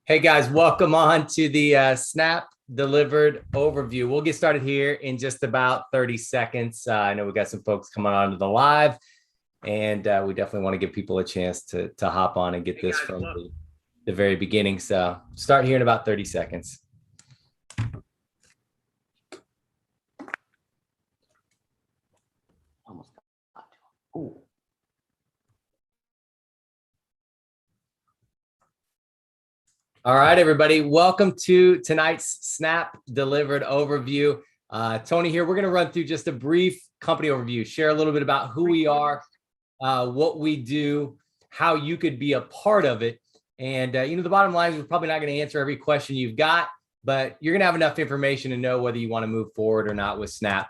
Hey guys, welcome on to the Snap Delivered overview. We'll get started here in just about 30 seconds. I know we got some folks coming on to the live, and we definitely want to give people a chance to hop on and get this from the very beginning. So start here in about 30 seconds. Almost got to. Ooh. All right, everybody. Welcome to tonight's Snap Delivered overview. Tony here. We're going to run through just a brief company overview, share a little bit about who we are, what we do, how you could be a part of it. And, the bottom line is we're probably not going to answer every question you've got, but you're going to have enough information to know whether you want to move forward or not with Snap.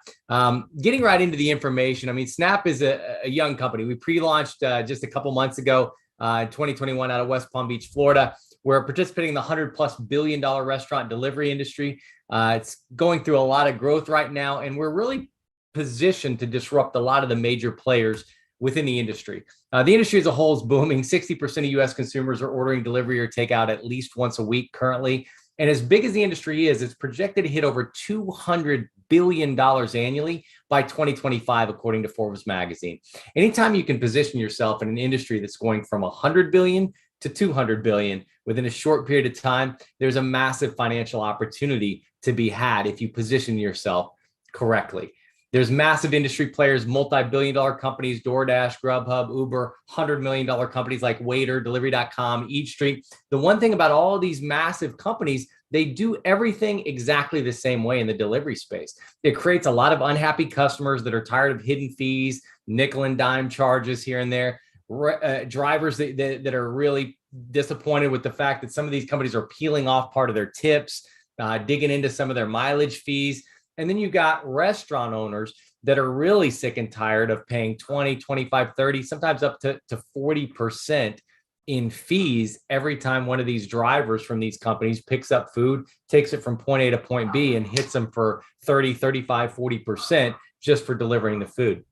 Getting right into the information, I mean, Snap is a young company. We pre-launched just a couple months ago in 2021 out of West Palm Beach, Florida. We're participating in the $100+ billion restaurant delivery industry. It's going through a lot of growth right now, and we're really positioned to disrupt a lot of the major players within the industry. The industry as a whole is booming. 60% of US consumers are ordering delivery or takeout at least once a week currently. And as big as the industry is, it's projected to hit over $200 billion annually by 2025, according to Forbes magazine. Anytime you can position yourself in an industry that's going from 100 billion to 200 billion within a short period of time, there's a massive financial opportunity to be had if you position yourself correctly. There's massive industry players, multi-billion-dollar companies, DoorDash, Grubhub, Uber, $100 million companies like Waiter, Delivery.com, EatStreet. The one thing about all of these massive companies, they do everything exactly the same way in the delivery space. It creates a lot of unhappy customers that are tired of hidden fees, nickel and dime charges here and there. Drivers that are really disappointed with the fact that some of these companies are peeling off part of their tips, digging into some of their mileage fees. And then you got restaurant owners that are really sick and tired of paying 20, 25, 30, sometimes up to 40% in fees every time one of these drivers from these companies picks up food, takes it from point A to point B and hits them for 30, 35, 40% just for delivering the food.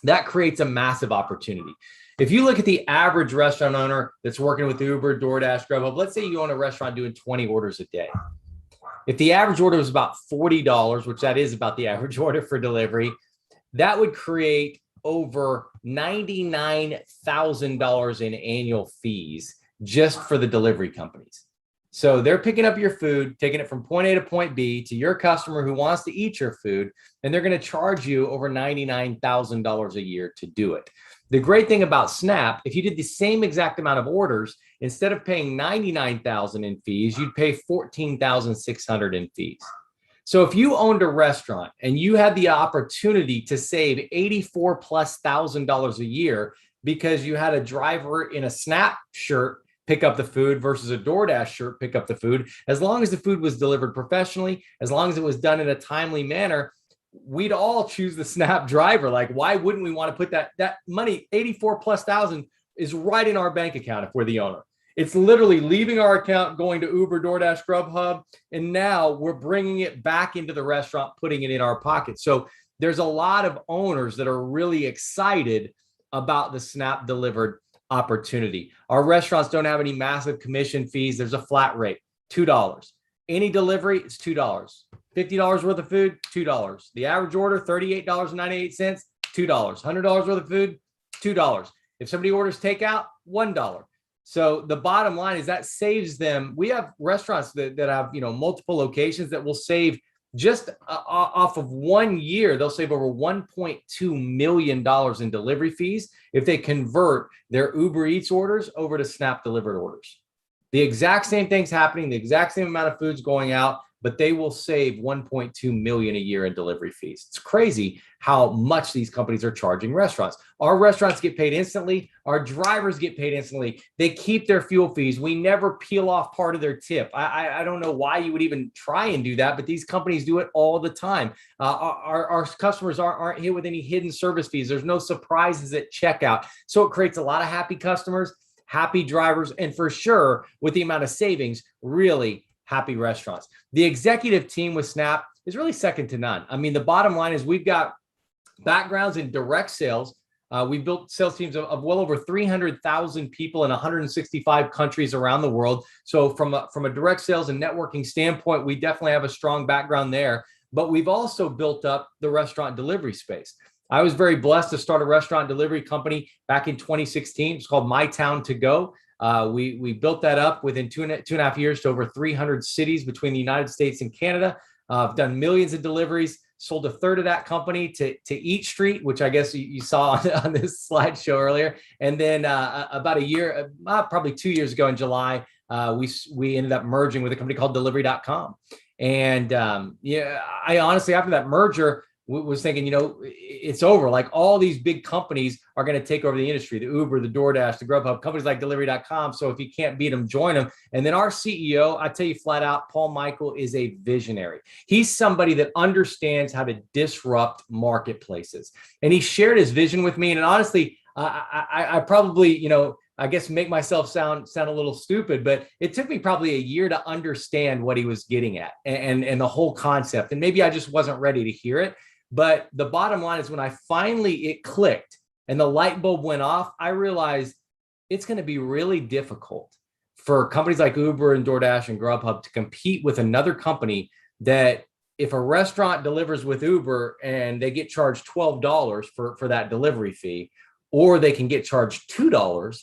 That creates a massive opportunity. If you look at the average restaurant owner that's working with Uber, DoorDash, Grubhub, let's say you own a restaurant doing 20 orders a day. If the average order was about $40, which that is about the average order for delivery, that would create over $99,000 in annual fees just for the delivery companies. So they're picking up your food, taking it from point A to point B to your customer who wants to eat your food, and they're going to charge you over $99,000 a year to do it. The great thing about Snap, if you did the same exact amount of orders, instead of paying $99,000 in fees, you'd pay $14,600 in fees. So if you owned a restaurant and you had the opportunity to save $84,000+ a year because you had a driver in a Snap shirt pick up the food versus a DoorDash shirt pick up the food, as long as the food was delivered professionally, as long as it was done in a timely manner, we'd all choose the Snap driver. Like, why wouldn't we want to put that money, 84,000+ is right in our bank account if we're the owner. It's literally leaving our account, going to Uber, DoorDash, Grubhub, and now we're bringing it back into the restaurant, putting it in our pocket. So there's a lot of owners that are really excited about the Snap Delivered opportunity. Our restaurants don't have any massive commission fees. There's a flat rate, $2. Any delivery, it's $2. $50 worth of food, $2. The average order, $38.98, $2. $100 worth of food, $2. If somebody orders takeout, $1. So the bottom line is that saves them. We have restaurants that have, multiple locations that will save just off of 1 year. They'll save over $1.2 million in delivery fees if they convert their Uber Eats orders over to Snap Delivered orders. The exact same thing's happening, the exact same amount of food's going out, but they will save $1.2 million a year in delivery fees. It's crazy how much these companies are charging restaurants. Our restaurants get paid instantly. Our drivers get paid instantly. They keep their fuel fees. We never peel off part of their tip. I don't know why you would even try and do that, but these companies do it all the time. Our customers aren't hit with any hidden service fees. There's no surprises at checkout. So it creates a lot of happy customers, happy drivers, and for sure, with the amount of savings, really happy restaurants. The executive team with Snap is really second to none. I mean, the bottom line is we've got backgrounds in direct sales, We've built sales teams of well over 300,000 people in 165 countries around the world. So from a direct sales and networking standpoint, we definitely have a strong background there. But we've also built up the restaurant delivery space. I was very blessed to start a restaurant delivery company back in 2016. It's called My Town To Go. We built that up within two and a half years to over 300 cities between the United States and Canada. I've done millions of deliveries, sold a third of that company to Eat Street, which I guess you saw on this slideshow earlier. And then about a year, probably 2 years ago in July, we ended up merging with a company called Delivery.com. And I honestly, after that merger, was thinking, it's over. Like all these big companies are going to take over the industry, the Uber, the DoorDash, the Grubhub, companies like Delivery.com. So if you can't beat them, join them. And then our CEO, I tell you flat out, Paul Michael is a visionary. He's somebody that understands how to disrupt marketplaces. And he shared his vision with me. And honestly, I probably, I guess make myself sound a little stupid, but it took me probably a year to understand what he was getting at and the whole concept. And maybe I just wasn't ready to hear it. But the bottom line is when it clicked and the light bulb went off, I realized it's going to be really difficult for companies like Uber and DoorDash and Grubhub to compete with another company that if a restaurant delivers with Uber and they get charged $12 for that delivery fee, or they can get charged $2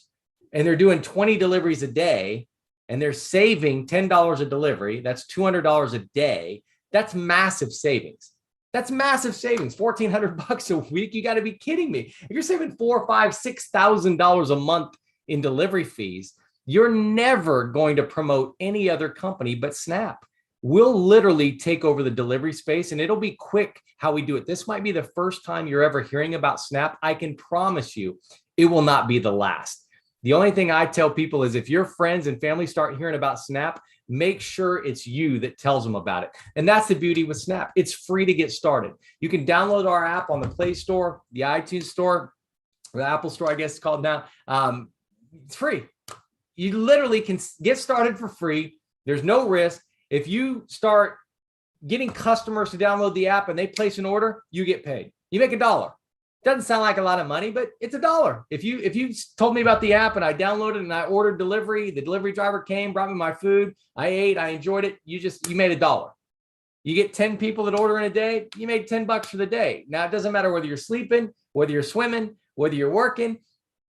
and they're doing 20 deliveries a day and they're saving $10 a delivery, that's $200 a day. That's massive savings. That's massive savings. $1,400 a week. You got to be kidding me. If you're saving $4,000, $5,000, $6,000 a month in delivery fees, you're never going to promote any other company but Snap. We'll literally take over the delivery space and it'll be quick how we do it. This might be the first time you're ever hearing about Snap. I can promise you it will not be the last. The only thing I tell people is if your friends and family start hearing about Snap, make sure it's you that tells them about it. And that's the beauty with Snap. It's free to get started. You can download our app on the Play Store, the iTunes Store, or the Apple Store, I guess it's called now. It's free. You literally can get started for free. There's no risk. If you start getting customers to download the app and they place an order, you get paid. You make $1. Doesn't sound like a lot of money, but it's $1. If you told me about the app and I downloaded and I ordered delivery, the delivery driver came, brought me my food, I ate, I enjoyed it. You made $1. You get 10 people that order in a day, you made $10 for the day. Now it doesn't matter whether you're sleeping, whether you're swimming, whether you're working,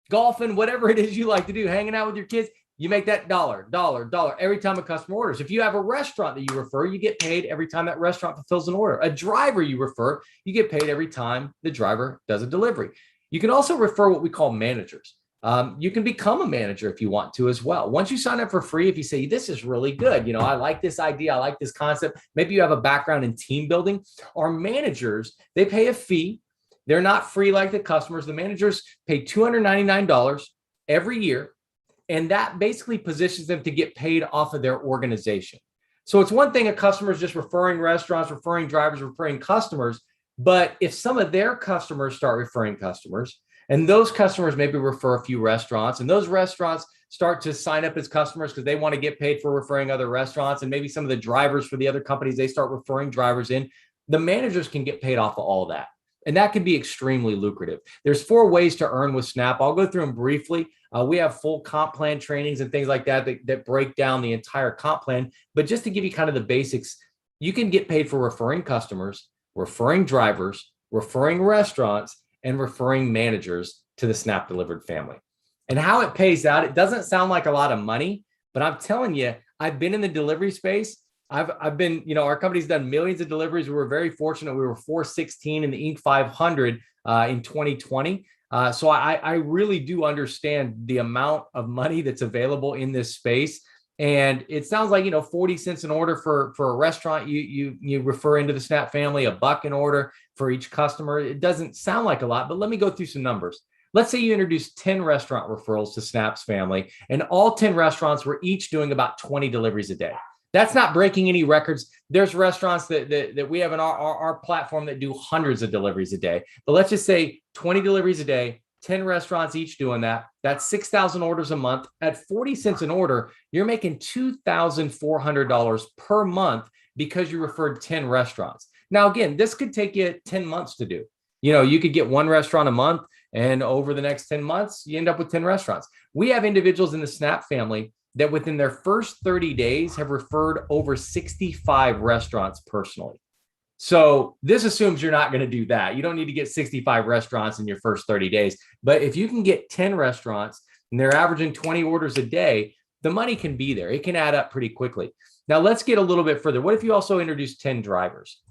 golfing, whatever it is you like to do, hanging out with your kids. You make that $1 every time a customer orders. If you have a restaurant that you refer, you get paid every time that restaurant fulfills an order. A driver you refer, you get paid every time the driver does a delivery. You can also refer what we call managers. You can become a manager if you want to as well. Once you sign up for free, if you say, this is really good, I like this idea, I like this concept, maybe you have a background in team building. Our managers, they pay a fee. They're not free like the customers. The managers pay $299 every year. And that basically positions them to get paid off of their organization. So it's one thing a customer is just referring restaurants, referring drivers, referring customers. But if some of their customers start referring customers, and those customers maybe refer a few restaurants, and those restaurants start to sign up as customers because they want to get paid for referring other restaurants, and maybe some of the drivers for the other companies, they start referring drivers in, the managers can get paid off of all that. And that can be extremely lucrative. There's 4 ways to earn with Snap. I'll go through them briefly. We have full comp plan trainings and things like that break down the entire comp plan. But just to give you kind of the basics, you can get paid for referring customers, referring drivers, referring restaurants, and referring managers to the Snap Delivered family. And how it pays out, it doesn't sound like a lot of money, but I'm telling you, I've been in the delivery space. I've been, our company's done millions of deliveries. We were very fortunate. We were 416 in the Inc. 500 in 2020. So I really do understand the amount of money that's available in this space. And it sounds like, 40 cents an order for a restaurant, you refer into the Snap family, $1 an order for each customer. It doesn't sound like a lot, but let me go through some numbers. Let's say you introduce 10 restaurant referrals to Snap's family, and all 10 restaurants were each doing about 20 deliveries a day. That's not breaking any records. There's restaurants that we have in our platform that do hundreds of deliveries a day. But let's just say 20 deliveries a day, 10 restaurants each doing that. That's 6,000 orders a month. At 40 cents an order, you're making $2,400 per month because you referred 10 restaurants. Now, again, this could take you 10 months to do. You could get one restaurant a month. And over the next 10 months, you end up with 10 restaurants. We have individuals in the Snap family that within their first 30 days have referred over 65 restaurants personally. So this assumes you're not going to do that. You don't need to get 65 restaurants in your first 30 days. But if you can get 10 restaurants and they're averaging 20 orders a day, the money can be there. It can add up pretty quickly. Now let's get a little bit further. What if you also introduce 10 drivers?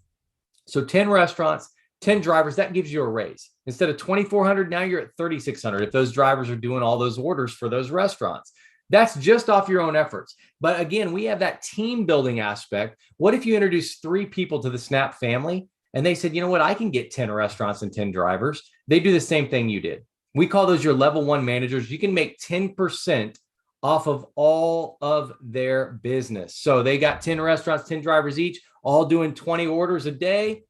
So 10 restaurants, 10 drivers, that gives you a raise. Instead of 2,400, now you're at 3,600 if those drivers are doing all those orders for those restaurants. That's just off your own efforts. But again, we have that team building aspect. What if you introduce 3 people to the Snap family and they said, you know what, I can get 10 restaurants and 10 drivers. They do the same thing you did. We call those your level 1 managers. You can make 10% off of all of their business. So they got 10 restaurants, 10 drivers each, all doing 20 orders a day.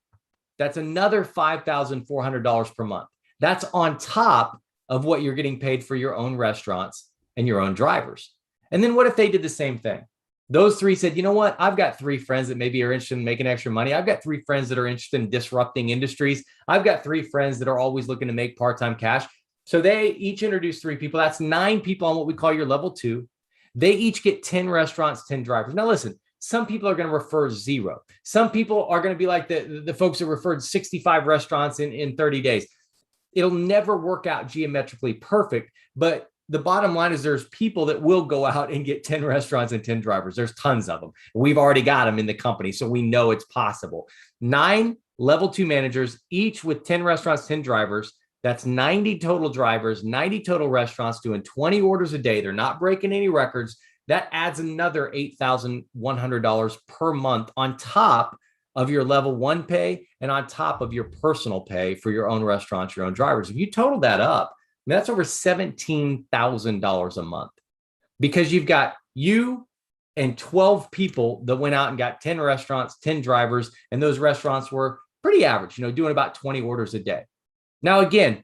That's another $5,400 per month. That's on top of what you're getting paid for your own restaurants and your own drivers. And then what if they did the same thing? Those 3 said, you know what? I've got 3 friends that maybe are interested in making extra money. I've got 3 friends that are interested in disrupting industries. I've got 3 friends that are always looking to make part-time cash. So they each introduce 3 people. That's 9 people on what we call your level 2. They each get 10 restaurants, 10 drivers. Now listen, some people are going to refer 0. Some people are going to be like the folks that referred 65 restaurants in 30 days. It'll never work out geometrically perfect, but the bottom line is there's people that will go out and get 10 restaurants and 10 drivers. There's tons of them. We've already got them in the company, so we know it's possible. 9 level 2 managers, each with 10 restaurants, 10 drivers. That's 90 total drivers, 90 total restaurants doing 20 orders a day. They're not breaking any records. That adds another $8,100 per month on top of your level 1 pay and on top of your personal pay for your own restaurants, your own drivers. If you total that up, that's over $17,000 a month, because you've got you and 12 people that went out and got 10 restaurants, 10 drivers, and those restaurants were pretty average, doing about 20 orders a day. Now, again,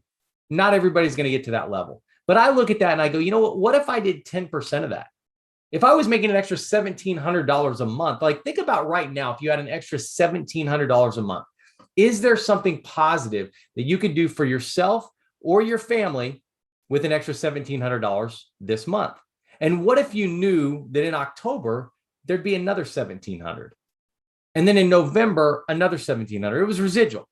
not everybody's going to get to that level, but I look at that and I go, you know what if I did 10% of that? If I was making an extra $1,700 a month, like think about right now, if you had an extra $1,700 a month, is there something positive that you could do for yourself or your family with an extra $1,700 this month? And what if you knew that in October, there'd be another $1,700? And then in November, another $1,700. It was residual.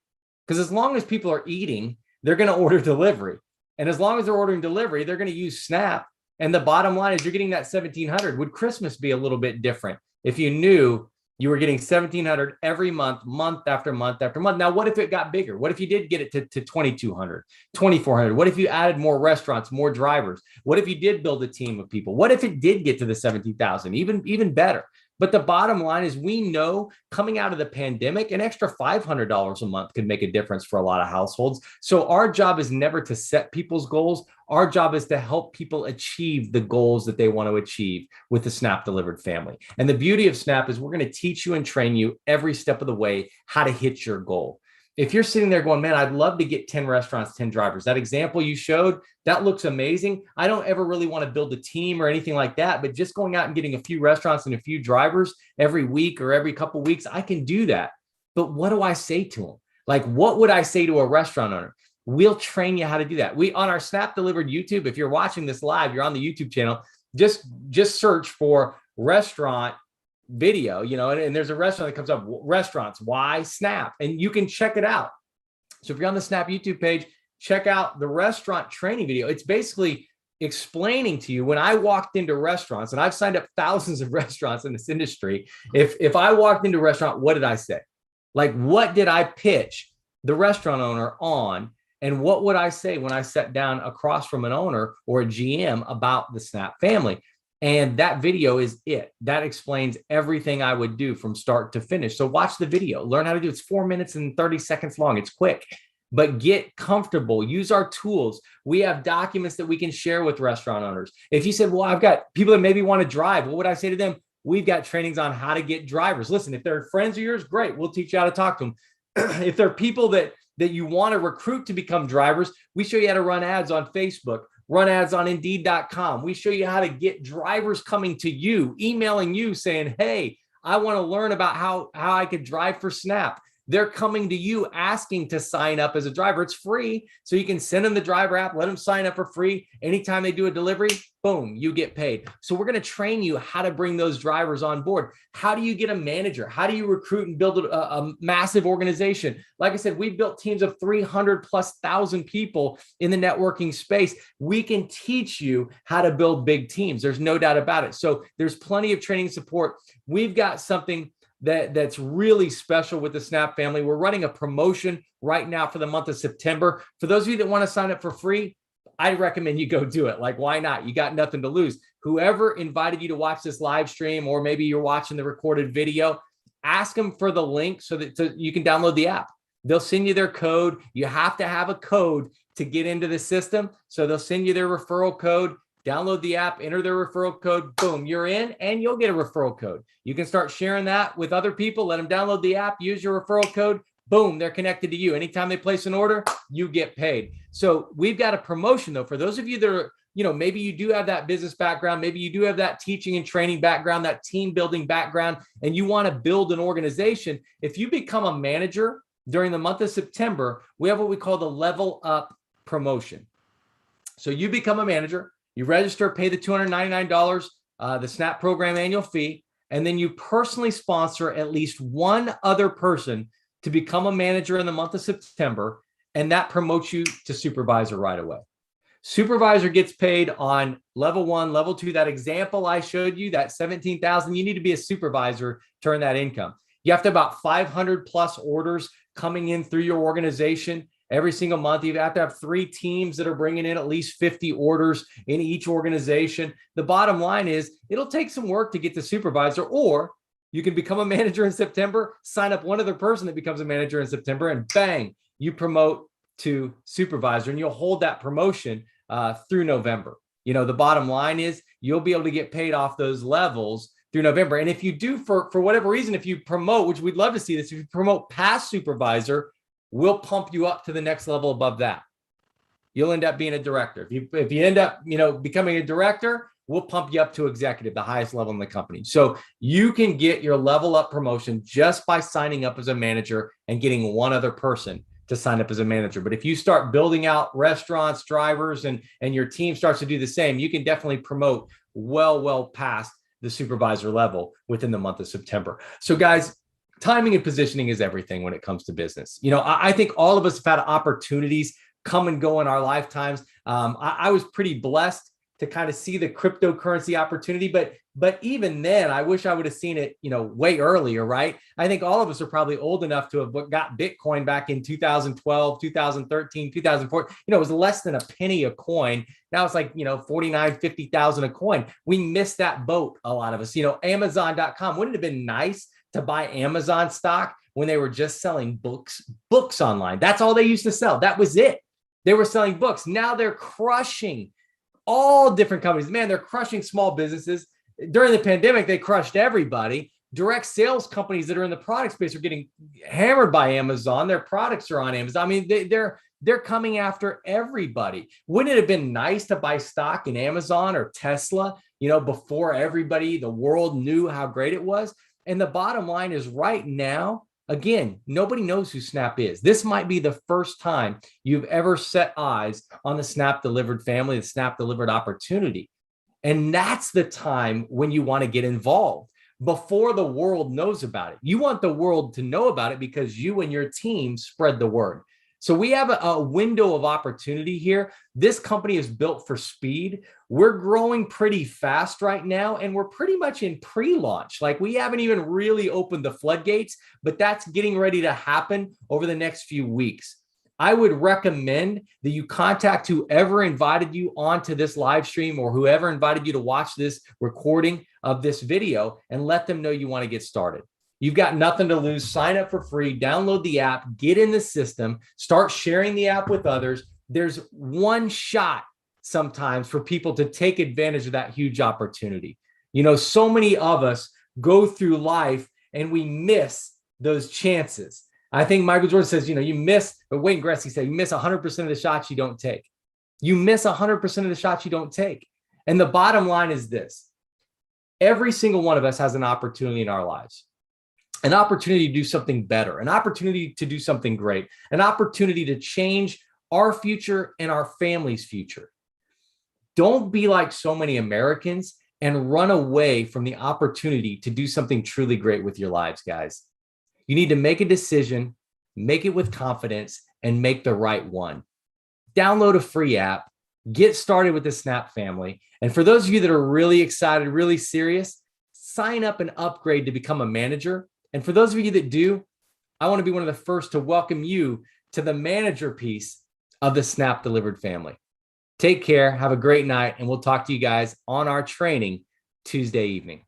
Because as long as people are eating, they're going to order delivery. And as long as they're ordering delivery, they're going to use Snap. And the bottom line is you're getting that $1,700. Would Christmas be a little bit different if you knew you were getting $1,700 every month, month after month after month? Now, what if it got bigger? What if you did get it to $2,200, $2,400? What if you added more restaurants, more drivers? What if you did build a team of people? What if it did get to the $17,000? Even better. But the bottom line is we know coming out of the pandemic, an extra $500 a month could make a difference for a lot of households. So our job is never to set people's goals. Our job is to help people achieve the goals that they want to achieve with the Snap Delivered family. And the beauty of Snap is we're going to teach you and train you every step of the way how to hit your goal. If you're sitting there going, man, I'd love to get 10 restaurants, 10 drivers. That example you showed, that looks amazing. I don't ever really want to build a team or anything like that, but just going out and getting a few restaurants and a few drivers every week or every couple of weeks, I can do that. But what do I say to them? Like, what would I say to a restaurant owner? We'll train you how to do that. We on our Snap Delivered YouTube, if you're watching this live, you're on the YouTube channel, just search for restaurant video, and there's a restaurant that comes up, restaurants, why Snap, and you can check it out. So if you're on the Snap YouTube page, check out the restaurant training video. It's basically explaining to you when I walked into restaurants, and I've signed up thousands of restaurants in this industry. If I walked into a restaurant, what did I say? Like, what did I pitch the restaurant owner on? And what would I say when I sat down across from an owner or a GM about the Snap family? And that video is it. That explains everything I would do from start to finish. So watch the video, learn how to do it. It's 4 minutes and 30 seconds long. It's quick, but get comfortable. Use our tools. We have documents that we can share with restaurant owners. If you said, well, I've got people that maybe want to drive, what would I say to them? We've got trainings on how to get drivers. Listen, if they're friends of yours, great. We'll teach you how to talk to them. If they're people that you want to recruit to become drivers, we show you how to run ads on Facebook. Run ads on Indeed.com. We show you how to get drivers coming to you, emailing you saying, hey, I want to learn about how I could drive for Snap. They're coming to you asking to sign up as a driver. It's free. So you can send them the driver app, let them sign up for free. Anytime they do a delivery, boom, you get paid. So we're going to train you how to bring those drivers on board. How do you get a manager? How do you recruit and build a massive organization? Like I said, we've built teams of 300,000+ people in the networking space. We can teach you how to build big teams. There's no doubt about it. So there's plenty of training support. We've got something that's really special with the Snap family. We're running a promotion right now for the month of September. For those of you that want to sign up for free, I recommend you go do it. Like, why not? You got nothing to lose. Whoever invited you to watch this live stream, or maybe you're watching the recorded video, ask them for the link so that you can download the app. They'll send you their code. You have to have a code to get into the system. So they'll send you their referral code. Download the app, enter their referral code, boom, you're in, and you'll get a referral code. You can start sharing that with other people. Let them download the app, use your referral code, boom, they're connected to you. Anytime they place an order, you get paid. So we've got a promotion though. For those of you that are, maybe you do have that business background, maybe you do have that teaching and training background, that team building background, and you want to build an organization. If you become a manager during the month of September, we have what we call the Level Up promotion. So you become a manager, you register, pay the $299, the Snap program annual fee, and then you personally sponsor at least one other person to become a manager in the month of September, and that promotes you to supervisor right away. Supervisor gets paid on level 1, level 2, that example I showed you, that $17,000, you need to be a supervisor to earn that income. You have to have about 500+ orders coming in through your organization every single month. You have to have 3 teams that are bringing in at least 50 orders in each organization. The bottom line is it'll take some work to get to supervisor, or you can become a manager in September, sign up one other person that becomes a manager in September, and bang, you promote to supervisor, and you'll hold that promotion through November. The bottom line is you'll be able to get paid off those levels through November. And if you do, for whatever reason, if you promote, which we'd love to see this, if you promote past supervisor, we'll pump you up to the next level above that. You'll end up being a director. If you end up, becoming a director, we'll pump you up to executive, the highest level in the company. So you can get your level up promotion just by signing up as a manager and getting one other person to sign up as a manager. But if you start building out restaurants, drivers, and your team starts to do the same, you can definitely promote well past the supervisor level within the month of September. So guys, timing and positioning is everything when it comes to business. I think all of us have had opportunities come and go in our lifetimes. I was pretty blessed to kind of see the cryptocurrency opportunity, but even then, I wish I would have seen it, way earlier, right? I think all of us are probably old enough to have got Bitcoin back in 2012, 2013, 2014. It was less than a penny a coin. Now it's like, 49, 50,000 a coin. We missed that boat, a lot of us. Amazon.com, wouldn't it have been nice to buy Amazon stock when they were just selling books online? That's all they used to sell. That was it. They were selling books. Now they're crushing all different companies. Man, they're crushing small businesses. During the pandemic, they crushed everybody. Direct sales companies that are in the product space are getting hammered by Amazon. Their products are on Amazon. I mean, they're coming after everybody. Wouldn't it have been nice to buy stock in Amazon or Tesla, before everybody, the world knew how great it was? And the bottom line is right now, again, nobody knows who Snap is. This might be the first time you've ever set eyes on the Snap Delivered family, the Snap Delivered opportunity. And that's the time when you want to get involved before the world knows about it. You want the world to know about it because you and your team spread the word. So we have a window of opportunity here. This company is built for speed. We're growing pretty fast right now, and we're pretty much in pre-launch. Like, we haven't even really opened the floodgates, but that's getting ready to happen over the next few weeks. I would recommend that you contact whoever invited you onto this live stream, or whoever invited you to watch this recording of this video, and let them know you want to get started. You've got nothing to lose. Sign up for free, download the app, get in the system, start sharing the app with others. There's one shot sometimes for people to take advantage of that huge opportunity. So many of us go through life and we miss those chances. I think Michael Jordan says, you miss, but Wayne Gretzky said, you miss 100% of the shots you don't take. You miss 100% of the shots you don't take. And the bottom line is this: every single one of us has an opportunity in our lives. an opportunity to do something better, an opportunity to do something great, an opportunity to change our future and our family's future. Don't be like so many Americans and run away from the opportunity to do something truly great with your lives, guys. You need to make a decision, make it with confidence, and make the right one. Download a free app, get started with the Snap family. And for those of you that are really excited, really serious, sign up and upgrade to become a manager. And for those of you that do, I want to be one of the first to welcome you to the manager piece of the Snap Delivered family. Take care, have a great night, and we'll talk to you guys on our training Tuesday evening.